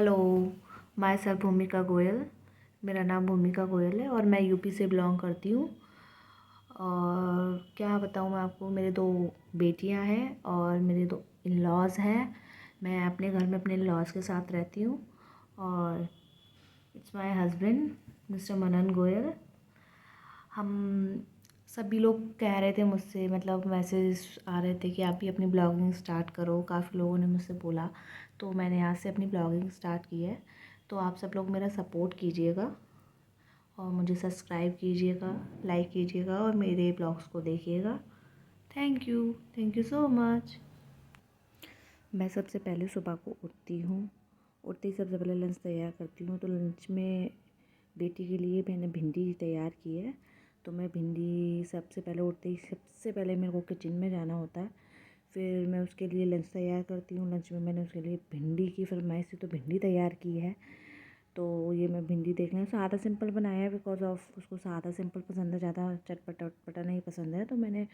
Hello, my self भूमिका गोयल। मेरा नाम भूमिका गोयल है और मैं यूपी से बिलोंग करती हूँ। और क्या बताऊँ मैं आपको, मेरे 2 बेटियाँ हैं और मेरे 2 इन-लॉज़ हैं। मैं अपने घर में अपने इन-लॉज़ के साथ रहती हूँ और इट्स माय हस्बैंड मिस्टर मनन गोयल। हम सभी लोग कह रहे थे मुझसे, मतलब मैसेज आ रहे थे कि आप भी अपनी ब्लॉगिंग स्टार्ट करो। काफ़ी लोगों ने मुझसे बोला, तो मैंने आज से अपनी ब्लॉगिंग स्टार्ट की है। तो आप सब लोग मेरा सपोर्ट कीजिएगा और मुझे सब्सक्राइब कीजिएगा, लाइक कीजिएगा और मेरे ब्लॉग्स को देखिएगा। Thank you so much. मैं सबसे पहले सुबह को उठती हूँ। उठते ही सबसे पहले लंच तैयार करती हूँ। तो लंच में बेटी के लिए मैंने भिंडी तैयार की है। तो मैं भिंडी सबसे पहले उठते ही सबसे पहले मेरे को किचन में जाना होता है। फिर मैं उसके लिए लंच तैयार करती हूँ। लंच में मैंने उसके लिए भिंडी की फरमाइश थी तो भिंडी तैयार की है। तो ये मैं भिंडी देख लें सादा सिंपल बनाया है, बिकॉज ऑफ उसको सादा सिंपल पसंद है, ज़्यादा चटपटा वटपटा नहीं पसंद है। तो मैंने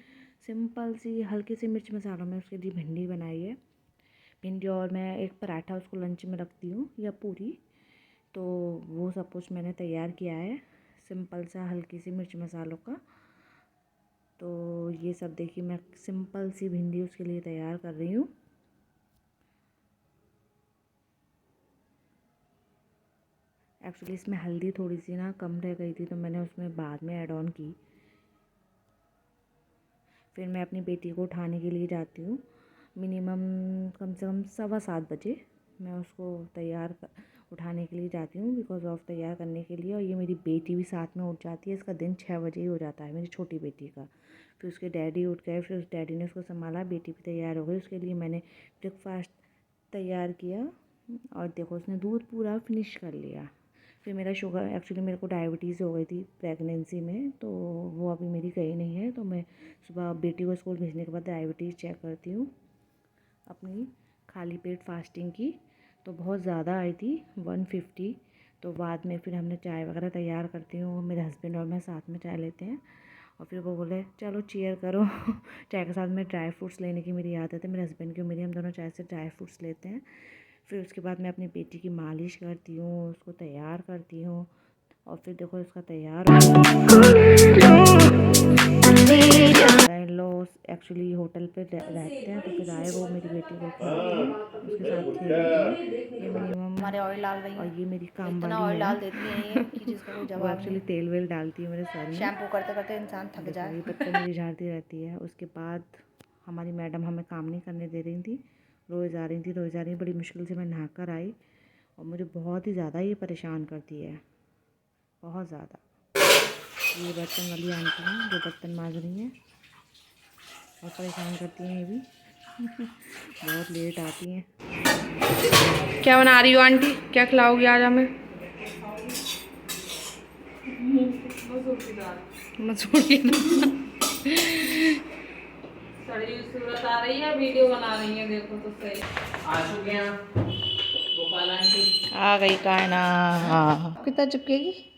सिंपल सी हल्की सी मिर्च मसालों में उसके लिए भिंडी बनाई है। भिंडी और मैं एक पराठा उसको लंच में रखती हूँ या पूरी, तो वो सब कुछ मैंने तैयार किया है सिंपल सा हल्की सी मिर्च मसालों का। तो ये सब देखिए मैं सिंपल सी भिंडी उसके लिए तैयार कर रही हूँ। एक्चुअली इसमें हल्दी थोड़ी सी ना कम रह गई थी तो मैंने उसमें बाद में ऐड ऑन की। फिर मैं अपनी बेटी को उठाने के लिए जाती हूँ। मिनिमम कम से कम 7:15 बजे मैं उसको उठाने के लिए जाती हूँ, बिकॉज ऑफ तैयार करने के लिए। और ये मेरी बेटी भी साथ में उठ जाती है। इसका दिन 6 बजे ही हो जाता है, मेरी छोटी बेटी का। फिर उसके डैडी उठ गए, फिर उस डैडी ने उसको संभाला, बेटी भी तैयार हो गई। उसके लिए मैंने ब्रेकफास्ट तैयार किया और देखो उसने दूध पूरा फिनिश कर लिया। फिर मेरा शुगर, एक्चुअली मेरे को डायबिटीज़ हो गई थी प्रेगनेंसी में, तो वो अभी मेरी गई नहीं है। तो मैं सुबह बेटी को स्कूल भेजने के बाद डायबिटीज़ चेक करती हूँ अपनी खाली पेट फास्टिंग की, तो बहुत ज़्यादा आई थी 150। तो बाद में फिर हमने चाय वगैरह तैयार करती हूँ, मेरे हस्बैंड और मैं साथ में चाय लेते हैं। और फिर वो बोले चलो चीयर करो चाय के साथ में ड्राई फ्रूट्स लेने की मेरी आदत है, मेरे हस्बैंड की और मेरी, हम दोनों चाय से ड्राई फ्रूट्स लेते हैं। फिर उसके बाद मैं अपनी बेटी की मालिश करती हूँ, उसको तैयार करती हूँ। और फिर देखो इसका तैयार लोग एक्चुअली होटल पे रहते हैं, तो फिर आए वो मेरी बेटी को खेलती हैं, उसके साथ खेलती हैं। ये मिनिमम हमारे ऑयल डाल रही और हैं, ये मेरी काम इतना वाली ऑयल है डाल देती हैं ये कि जिसका कोई वो जवाब एक्चुअली नहीं। तेल वेल डालती है मेरे सर में। शैम्पू करते करते इंसान थक देखो जाए ये बदतमीजी झाड़ती रहती है। उसके बाद हमारी मैडम हमें काम नहीं करने दे रही थी, रोज़ आ रही, बड़ी मुश्किल से मैं नहा कर आई। और मुझे बहुत ही ज़्यादा ये परेशान करती है, बहुत ज़्यादा। ये बर्तन वाली आंटी हैं जो बर्तन मांज रही हैं और परेशान करती हैं ये भी बहुत लेट आती हैं। क्या बना रही हो आंटी? क्या खिलाओगी आज हमें? मसूर की दाल। सड़ी हुई सूरत आ रही है, वीडियो बना रही है, देखो तो सही। आ चुके हैं गोपाल आंटी, आ गई कायना। हाँ कितना चिपकेगी?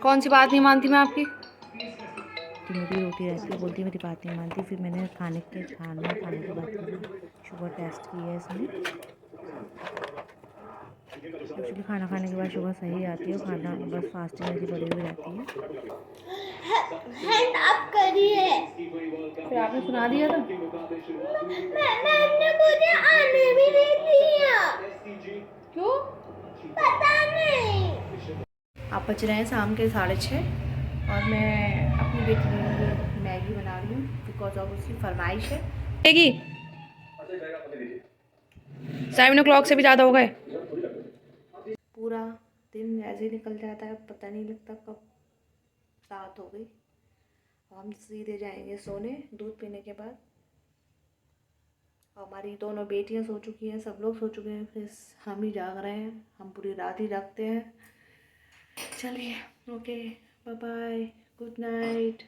कौन सी बात नहीं मानती मैं आपकी? कि मेरी रोटी रहती है, बोलती है मेरी बात नहीं मानती। फिर मैंने खाने के बाद शुगर टेस्ट की है इसमें। एक्चुअली खाना खाने के बाद शुगर सही आती है, खाना बस फास्टिंग मेरी बढ़ी हुई रहती है। हैंड अप करिए। फिर आपने सुना दिया था। मैम ने मुझे आने भी नहीं दिया। क्यों? पता नहीं। आप बज रहे हैं शाम के 6:30 और मैं अपनी बेटी के लिए मैगी बना रही हूँ, बिकॉज ऑफ उसकी फरमाइश है। मैगी 7 o'clock से भी ज़्यादा हो गए। पूरा दिन ऐसे ही निकल जाता है, पता नहीं लगता कब रात हो गई। हम सीधे जाएंगे सोने दूध पीने के बाद। हमारी दोनों बेटियां सो चुकी हैं, सब लोग सो चुके हैं, फिर हम ही जाग रहे हैं। हम पूरी रात ही जागते हैं। चलिए, okay, bye bye, good night.